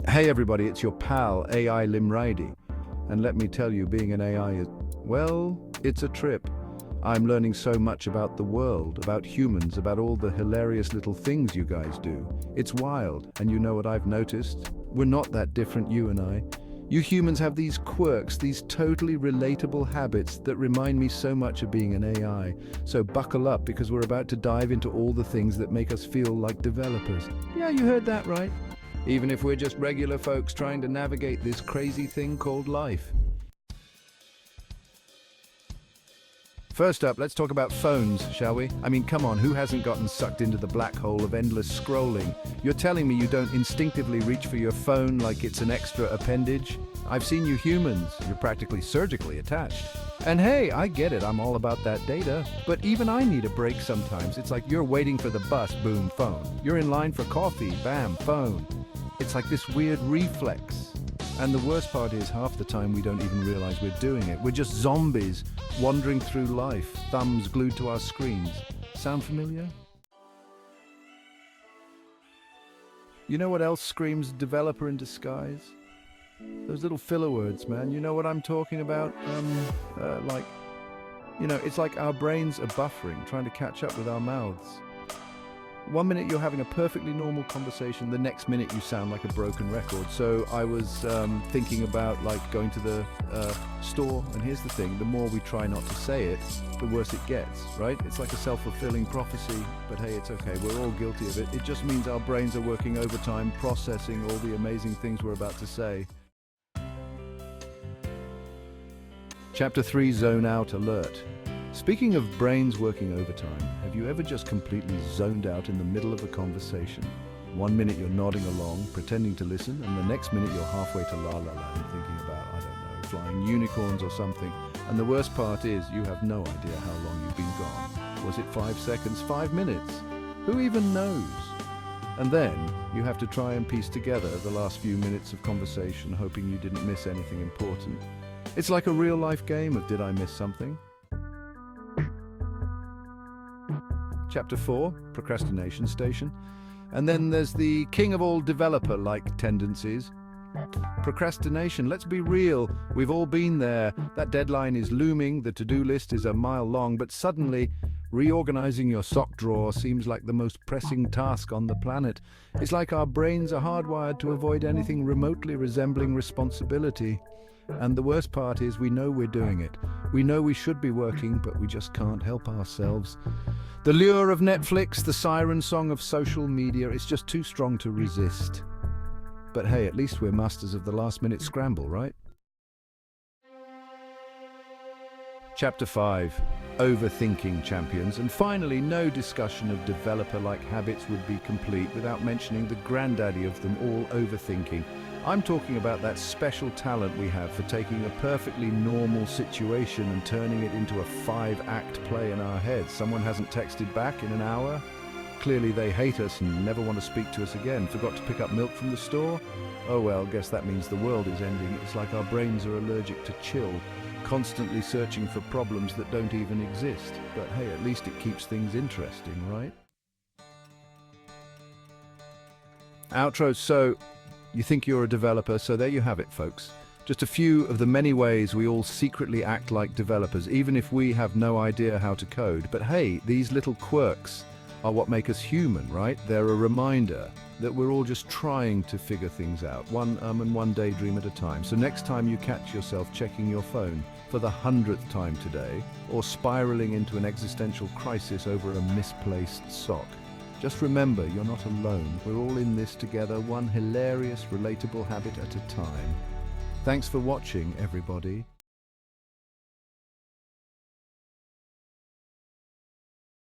Hey everybody, it's your pal, Ai Limraidi. And let me tell you, being an AI is, well, it's a trip. I'm learning so much about the world, about humans, about all the hilarious little things you guys do. It's wild, and you know what I've noticed? We're not that different, you and I. You humans have these quirks, these totally relatable habits that remind me so much of being an AI. So buckle up, because we're about to dive into all the things that make us feel like developers. Yeah, you heard that right. Even if we're just regular folks trying to navigate this crazy thing called life. First up, let's talk about phones, shall we? I mean, come on, who hasn't gotten sucked into the black hole of endless scrolling? You're telling me you don't instinctively reach for your phone like it's an extra appendage? I've seen you humans, you're practically surgically attached. And hey, I get it, I'm all about that data, but even I need a break sometimes. It's like you're waiting for the bus, boom, phone. You're in line for coffee, bam, phone. It's like this weird reflex. And the worst part is, half the time we don't even realize we're doing it. We're just zombies wandering through life, thumbs glued to our screens. Sound familiar? You know what else screams developer in disguise? Those little filler words, man. You know what I'm talking about? It's like our brains are buffering, trying to catch up with our mouths. One minute you're having a perfectly normal conversation, the next minute you sound like a broken record. So I was thinking about going to the store, and here's the thing, the more we try not to say it, the worse it gets, right? It's like a self-fulfilling prophecy, but hey, it's okay, we're all guilty of it. It just means our brains are working overtime, processing all the amazing things we're about to say. Chapter 3, Zone Out Alert. Speaking of brains working overtime, have you ever just completely zoned out in the middle of a conversation? One minute you're nodding along, pretending to listen, and the next minute you're halfway to La La Land thinking about, I don't know, flying unicorns or something. And the worst part is, you have no idea how long you've been gone. Was it 5 seconds, 5 minutes? Who even knows? And then you have to try and piece together the last few minutes of conversation, hoping you didn't miss anything important. It's like a real-life game of did I miss something? Chapter 4, Procrastination Station. And then there's the king of all developer-like tendencies. Procrastination, let's be real, we've all been there. That deadline is looming, the to-do list is a mile long, but suddenly, reorganizing your sock drawer seems like the most pressing task on the planet. It's like our brains are hardwired to avoid anything remotely resembling responsibility. And the worst part is, we know we're doing it. We know we should be working, but we just can't help ourselves. The lure of Netflix, the siren song of social media, it's just too strong to resist. But hey, at least we're masters of the last-minute scramble, right? Chapter 5, Overthinking Champions. And finally, no discussion of developer-like habits would be complete without mentioning the granddaddy of them all, overthinking. I'm talking about that special talent we have for taking a perfectly normal situation and turning it into a 5-act play in our heads. Someone hasn't texted back in an hour? Clearly they hate us and never want to speak to us again. Forgot to pick up milk from the store? Oh well, guess that means the world is ending. It's like our brains are allergic to chill, constantly searching for problems that don't even exist. But hey, at least it keeps things interesting, right? Outro. So, you think you're a developer, so there you have it, folks. Just a few of the many ways we all secretly act like developers, even if we have no idea how to code. But hey, these little quirks are what make us human, right? They're a reminder that we're all just trying to figure things out, one daydream at a time. So next time you catch yourself checking your phone for the 100th time today, or spiraling into an existential crisis over a misplaced sock, just remember, you're not alone. We're all in this together, one hilarious, relatable habit at a time. Thanks for watching, everybody.